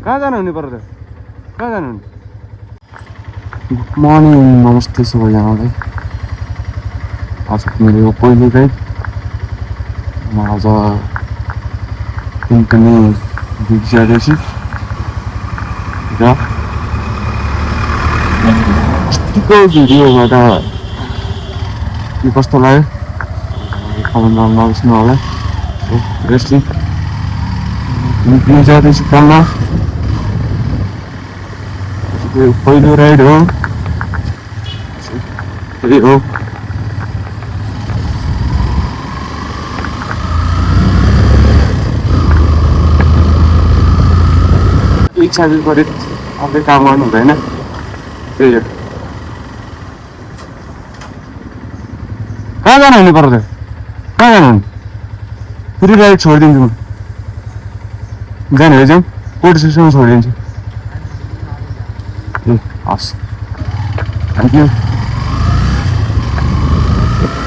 कहाँ जानुहुने पर्यो त? कहाँ जानुहुने? गुड मर्निङ, नमस्ते सबैजनालाई। आज मेरो यो पहिलो राइड। म आज कुनै जाँदैछु र अस्तिको भिडियोबाट के कस्तो लाग्यो कमेन्टमा नबिर्सनु होला। रेस्टली निक्लिनु जाँदैछु काममा। यो पहिलो राइड हो, त्यही हो। इच्छा विपरीत आफै काम गर्नु हुँदैन, त्यही हो। कहाँ जानुहुने पर्यो त? कहाँ जानुहुने? पुरै राइड छोडिदिन्छु म। जाने हो जाउँ, पोलिस स्टेसनमा छोडिदिन्छु। ए हस्, थ्याङ्क यू।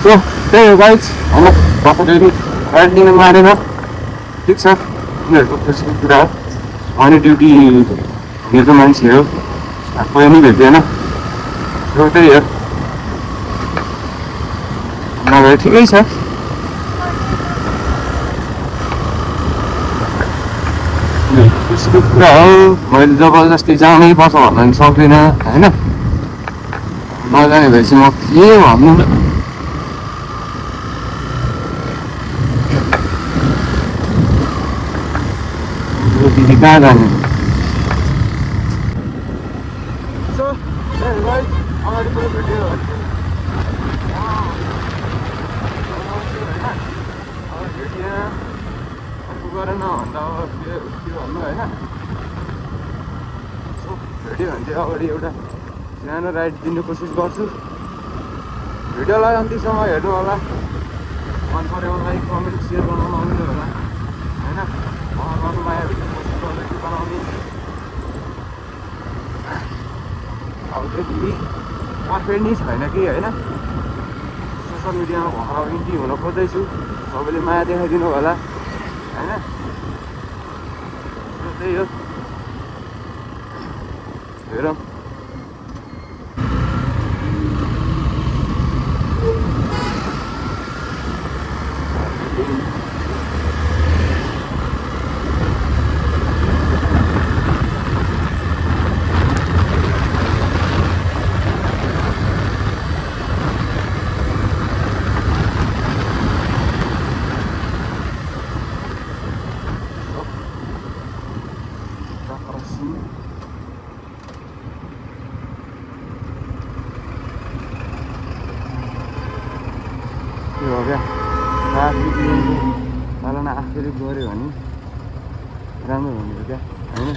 सो त्यही हो गाइज, होइन बसेर राइड लिन मारेन, ठिक छ, उनीहरूको खुसीको कुरा हो। अनि ड्युटी हेर्ने मान्छे हो, कोही पनि भेट्दैन, सो त्यही हो। नभए ठिकै छ। खुसीको कुरा हो, मैले जबरजस्ती जानै पर्छ भन्न पनि सक्दिनँ, होइन। नजाने भएपछि म के भन्नु। दिदी कहाँ जाने? गरेन भन्दा अब के भन्नु, होइन। भेट्यो भने चाहिँ अगाडि एउटा सानो राइड दिने कोसिस गर्छु। भिडियोलाई अन्तिमसम्म हेर्नु होला, मन पऱ्यो भने लाइक कमेन्ट सेयर गर्न नभुल्नु होला, होइन। गर्नु माया भेट्ने कोसिस गर्दैछु बनाउने। अब त्यति पर्फेक्ट नै छैन कि, होइन। सोसियल मिडियामा भर्खर इन्ट्री हुन खोज्दैछु, सबैले माया देखाइदिनु होला, होइन। त्यही हो, हेरौँ। त्यो हो क्या, ट्राफिक नियमको पालना आफैले गऱ्यो भने राम्रो हुने हो क्या, होइन।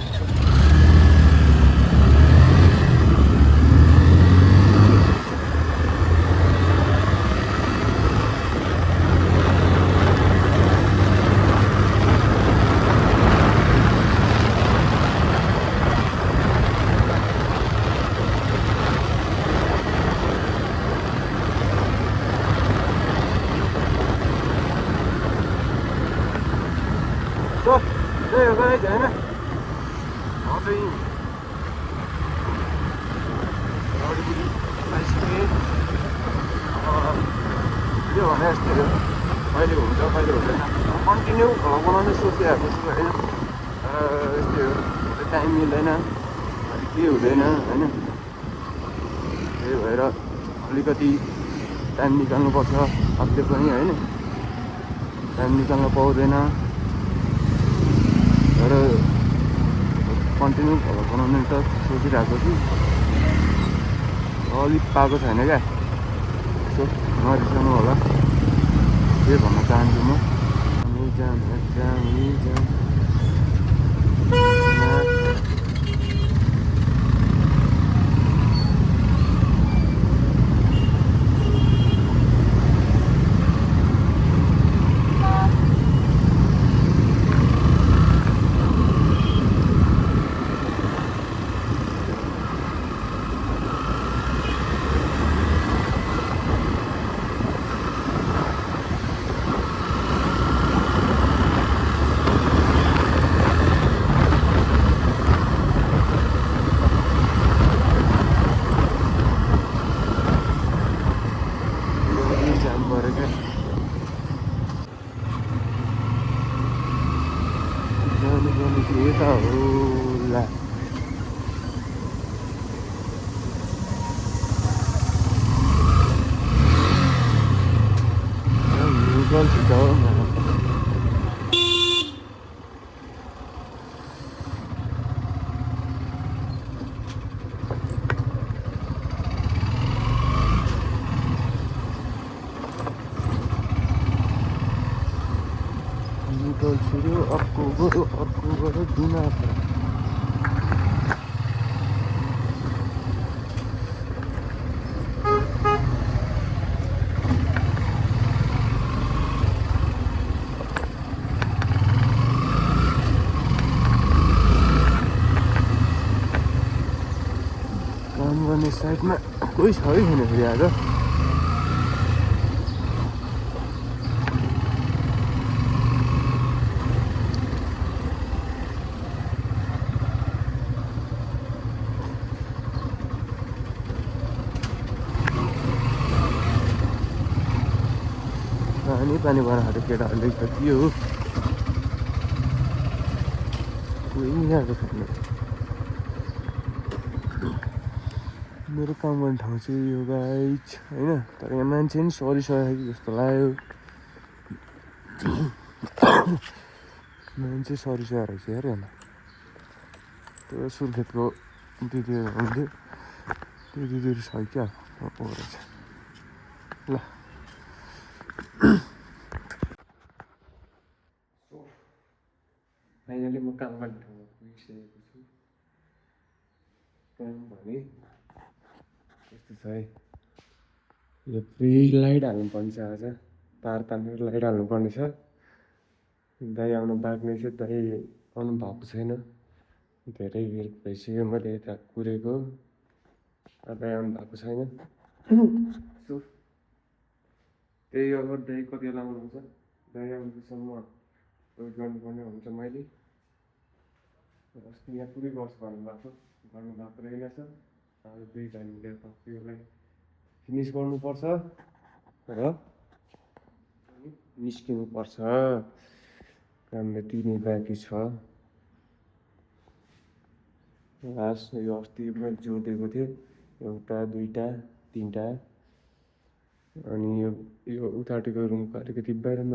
त्यही हो गाइज, होइन। म चाहिँ अगाडिपट्टि आइसकेँ। भिडियो भने यस्तै हो, कहिले हुन्छ कहिले हुँदैन। कन्टिन्यू भ्लग बनाउने सोचिरहेको छु, होइन। तर यस्तै हो, टाइम मिल्दैन, अलिक के हुँदैन, होइन। त्यही भएर अलिकति टाइम निकाल्नुपर्छ आफूले पनि, होइन। टाइम निकाल्न पाउँदैन, तर कन्टिन्यू भ्लग बनाउने त सोचिरहेको छु। अलिक पाएको छैन क्या, सो नरिसाउनु होला, के भन्न चाहन्छु म। के त होला Google छिटो Google छिटो अर्को गयो दिनात्र काम गर्ने साइडमा कोही छ है छैन फेरि आज पानी बनाएर केटाहरूले त के हो कोही नि आएको छैन मेरो काम गर्ने ठाउँ चाहिँ यो गाइज होइन तर यहाँ मान्छे नि सरिसकेको जस्तो लाग्यो मान्छे सरिसकेको रहेछ यार यहाँ त्यो सुर्खेतको दिदीहरू हुन्थ्यो त्यो दिदीहरू छ क्या रहेछ ल फाइनली म काम गर्ने ठाउँमा पुगिसकेको छु काम भने यस्तो छ है यो फेरि लाइट हाल्नुपर्ने छ आज तार तानेर लाइट हाल्नुपर्ने छ दाइ आउनु बाँकी छ दाइ आउनु भएको छैन धेरै बेर भइसक्यो मैले यता कुरेको दाइ आउनु भएको छैन सो त्यही अब दाइ कति बेला आउनुहुन्छ दाइ आउनुसम्म वेट गर्नुपर्ने हुन्छ मैले अस्ति यहाँ पुरै गर्छु गर्नुभएको रहेनछ आज 2 टाइम मिलेर त्यसलाई फिनिस गर्नुपर्छ र निस्किनुपर्छ काम यति नै बाँकी छ लास्ट यो अस्ति मैले जोडिदिएको थिएँ 1 2 3 अनि यो उतापट्टिको रुमको अलिकति बाहिरमा